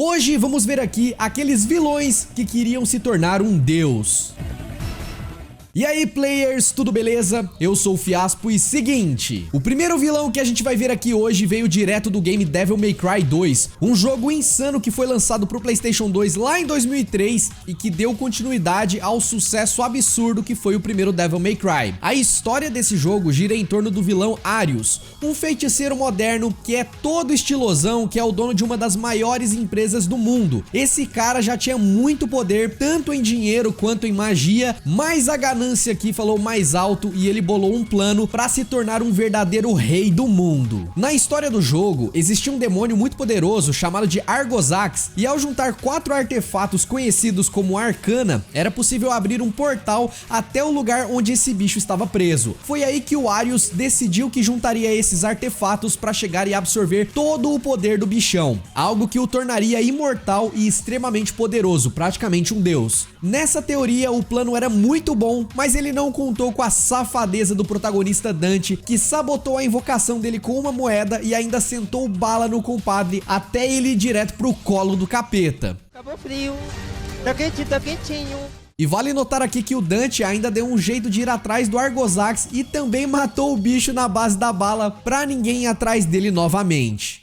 Hoje vamos ver aqui aqueles vilões que queriam se tornar um deus. E aí, players, tudo beleza? Eu sou o Fiaspo e seguinte, o primeiro vilão que a gente vai ver aqui hoje veio direto do game Devil May Cry 2, um jogo insano que foi lançado pro PlayStation 2 lá em 2003 e que deu continuidade ao sucesso absurdo que foi o primeiro Devil May Cry. A história desse jogo gira em torno do vilão Arius, um feiticeiro moderno que é todo estilosão, que é o dono de uma das maiores empresas do mundo. Esse cara já tinha muito poder, tanto em dinheiro quanto em magia, mas a ganância aqui falou mais alto e ele bolou um plano para se tornar um verdadeiro rei do mundo. Na história do jogo, existia um demônio muito poderoso chamado de Argosax, e ao juntar 4 artefatos conhecidos como Arcana, era possível abrir um portal até o lugar onde esse bicho estava preso. Foi aí que o Arius decidiu que juntaria esses artefatos para chegar e absorver todo o poder do bichão, algo que o tornaria imortal e extremamente poderoso, praticamente um deus. Nessa teoria, o plano era muito bom, mas ele não contou com a safadeza do protagonista Dante, que sabotou a invocação dele com uma moeda e ainda sentou bala no compadre até ele ir direto pro colo do capeta. Acabou frio, tá quentinho. E vale notar aqui que o Dante ainda deu um jeito de ir atrás do Argosax e também matou o bicho na base da bala pra ninguém ir atrás dele novamente.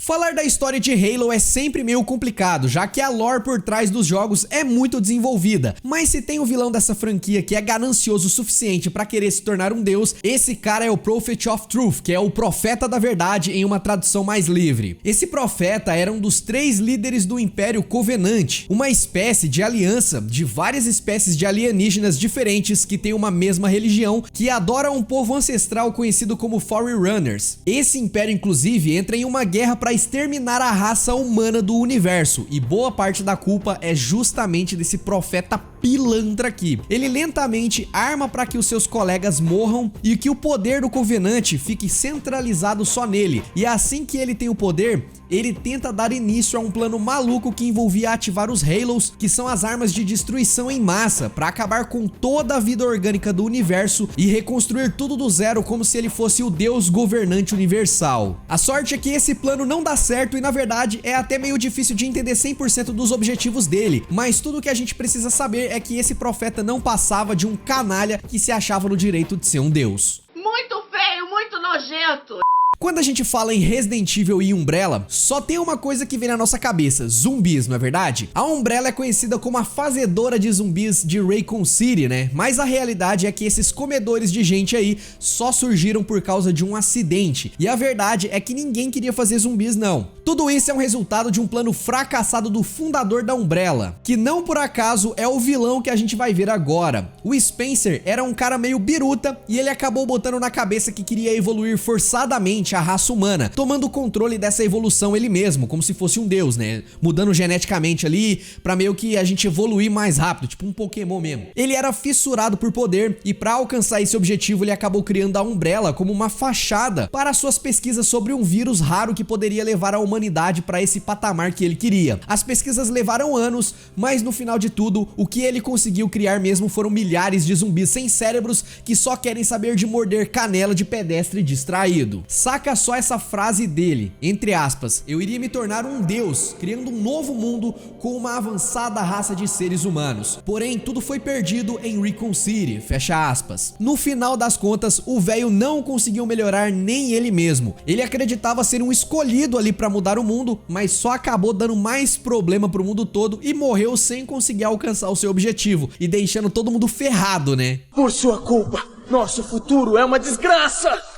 Falar da história de Halo é sempre meio complicado, já que a lore por trás dos jogos é muito desenvolvida, mas se tem um vilão dessa franquia que é ganancioso o suficiente para querer se tornar um deus, esse cara é o Prophet of Truth, que é o profeta da verdade em uma tradução mais livre. Esse profeta era um dos 3 líderes do Império Covenant, uma espécie de aliança de várias espécies de alienígenas diferentes que tem uma mesma religião, que adora um povo ancestral conhecido como Forerunners. Esse império inclusive entra em uma guerra para exterminar a raça humana do universo, e boa parte da culpa é justamente desse profeta pilantra aqui. Ele lentamente arma para que os seus colegas morram e que o poder do Covenant fique centralizado só nele, e assim que ele tem o poder, ele tenta dar início a um plano maluco que envolvia ativar os Halos, que são as armas de destruição em massa, para acabar com toda a vida orgânica do universo e reconstruir tudo do zero como se ele fosse o Deus governante universal. A sorte é que esse plano não dá certo e na verdade é até meio difícil de entender 100% dos objetivos dele, mas tudo que a gente precisa saber é que esse profeta não passava de um canalha que se achava no direito de ser um deus. Muito feio, muito nojento. Quando a gente fala em Resident Evil e Umbrella, só tem uma coisa que vem na nossa cabeça: zumbis, não é verdade? A Umbrella é conhecida como a fazedora de zumbis de Raccoon City, né? Mas a realidade é que esses comedores de gente aí só surgiram por causa de um acidente. E a verdade é que ninguém queria fazer zumbis, não. Tudo isso é um resultado de um plano fracassado do fundador da Umbrella, que não por acaso é o vilão que a gente vai ver agora. O Spencer era um cara meio biruta e ele acabou botando na cabeça que queria evoluir forçadamente a raça humana, tomando o controle dessa evolução ele mesmo, como se fosse um deus, né? Mudando geneticamente ali pra meio que a gente evoluir mais rápido, tipo um Pokémon mesmo. Ele era fissurado por poder e pra alcançar esse objetivo ele acabou criando a Umbrella como uma fachada para suas pesquisas sobre um vírus raro que poderia levar a humanidade pra esse patamar que ele queria. As pesquisas levaram anos, mas no final de tudo, o que ele conseguiu criar mesmo foram milhares de zumbis sem cérebros que só querem saber de morder canela de pedestre distraído. Saca só essa frase dele, entre aspas: eu iria me tornar um deus, criando um novo mundo com uma avançada raça de seres humanos. Porém, tudo foi perdido em Raccoon City, fecha aspas. No final das contas, o velho não conseguiu melhorar nem ele mesmo. Ele acreditava ser um escolhido ali pra mudar o mundo, mas só acabou dando mais problema pro mundo todo e morreu sem conseguir alcançar o seu objetivo e deixando todo mundo ferrado, né? Por sua culpa, nosso futuro é uma desgraça!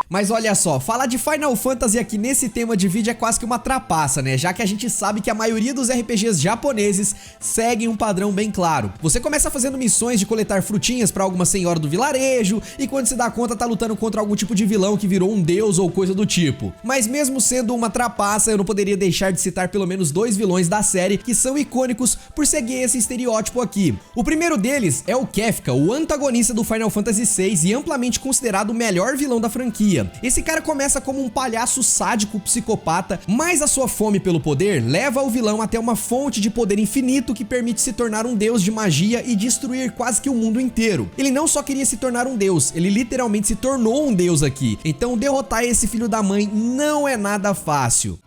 Mas olha só, falar de Final Fantasy aqui nesse tema de vídeo é quase que uma trapaça, né? Já que a gente sabe que a maioria dos RPGs japoneses seguem um padrão bem claro. Você começa fazendo missões de coletar frutinhas pra alguma senhora do vilarejo e quando se dá conta tá lutando contra algum tipo de vilão que virou um deus ou coisa do tipo. Mas mesmo sendo uma trapaça, eu não poderia deixar de citar pelo menos 2 vilões da série que são icônicos por seguir esse estereótipo aqui. O primeiro deles é o Kefka, o antagonista do Final Fantasy VI e amplamente considerado o melhor vilão da franquia. franquia. Esse cara começa como um palhaço sádico psicopata, mas a sua fome pelo poder leva o vilão até uma fonte de poder infinito que permite se tornar um deus de magia e destruir quase que o mundo inteiro. Ele não só queria se tornar um deus, ele literalmente se tornou um deus aqui. Então derrotar esse filho da mãe não é nada fácil.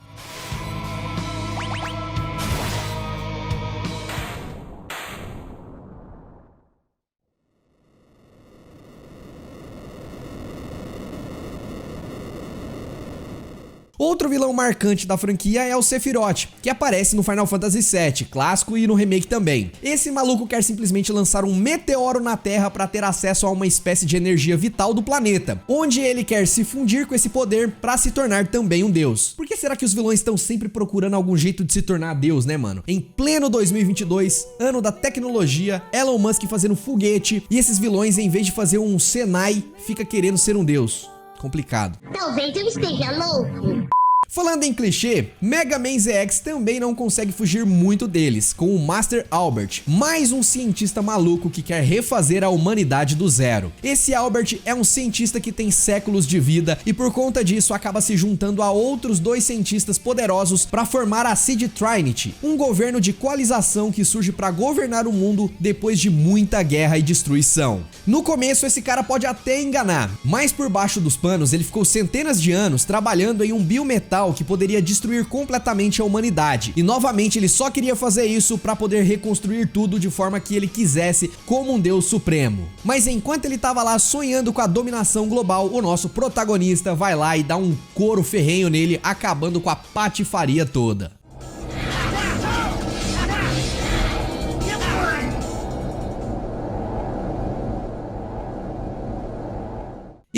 Outro vilão marcante da franquia é o Sephiroth, que aparece no Final Fantasy VII, clássico e no remake também. Esse maluco quer simplesmente lançar um meteoro na Terra para ter acesso a uma espécie de energia vital do planeta, onde ele quer se fundir com esse poder para se tornar também um deus. Por que será que os vilões estão sempre procurando algum jeito de se tornar deus, né, mano? Em pleno 2022, ano da tecnologia, Elon Musk fazendo foguete, e esses vilões, em vez de fazer um Senai, fica querendo ser um deus. Complicado. Talvez eu esteja louco. Falando em clichê, Mega Man ZX também não consegue fugir muito deles, com o Master Albert, mais um cientista maluco que quer refazer a humanidade do zero. Esse Albert é um cientista que tem séculos de vida e por conta disso acaba se juntando a outros dois cientistas poderosos para formar a Seed Trinity, um governo de coalização que surge para governar o mundo depois de muita guerra e destruição. No começo esse cara pode até enganar, mas por baixo dos panos ele ficou centenas de anos trabalhando em um biometal que poderia destruir completamente a humanidade. E novamente ele só queria fazer isso para poder reconstruir tudo de forma que ele quisesse como um deus supremo. Mas enquanto ele tava lá sonhando com a dominação global, o nosso protagonista vai lá e dá um couro ferrenho nele, acabando com a patifaria toda.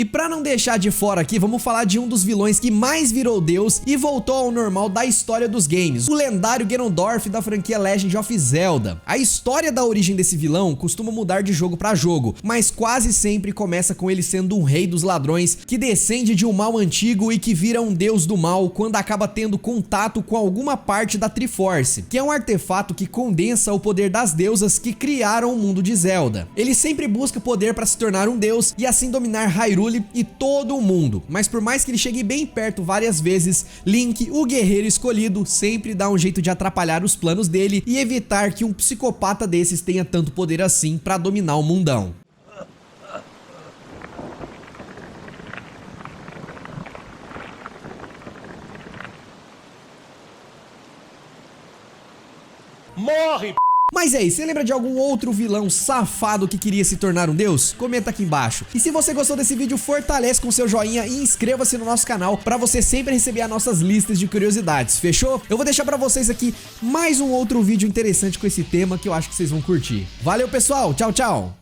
E pra não deixar de fora aqui, vamos falar de um dos vilões que mais virou deus e voltou ao normal da história dos games, o lendário Ganondorf da franquia Legend of Zelda. A história da origem desse vilão costuma mudar de jogo pra jogo, mas quase sempre começa com ele sendo um rei dos ladrões que descende de um mal antigo e que vira um deus do mal quando acaba tendo contato com alguma parte da Triforce, que é um artefato que condensa o poder das deusas que criaram o mundo de Zelda. Ele sempre busca poder pra se tornar um deus e assim dominar Hyrule e todo o mundo, mas por mais que ele chegue bem perto várias vezes, Link, o guerreiro escolhido, sempre dá um jeito de atrapalhar os planos dele e evitar que um psicopata desses tenha tanto poder assim pra dominar o mundão. Morre! Mas é isso, você lembra de algum outro vilão safado que queria se tornar um deus? Comenta aqui embaixo. E se você gostou desse vídeo, fortalece com seu joinha e inscreva-se no nosso canal pra você sempre receber as nossas listas de curiosidades, fechou? Eu vou deixar pra vocês aqui mais um outro vídeo interessante com esse tema que eu acho que vocês vão curtir. Valeu pessoal, tchau, tchau!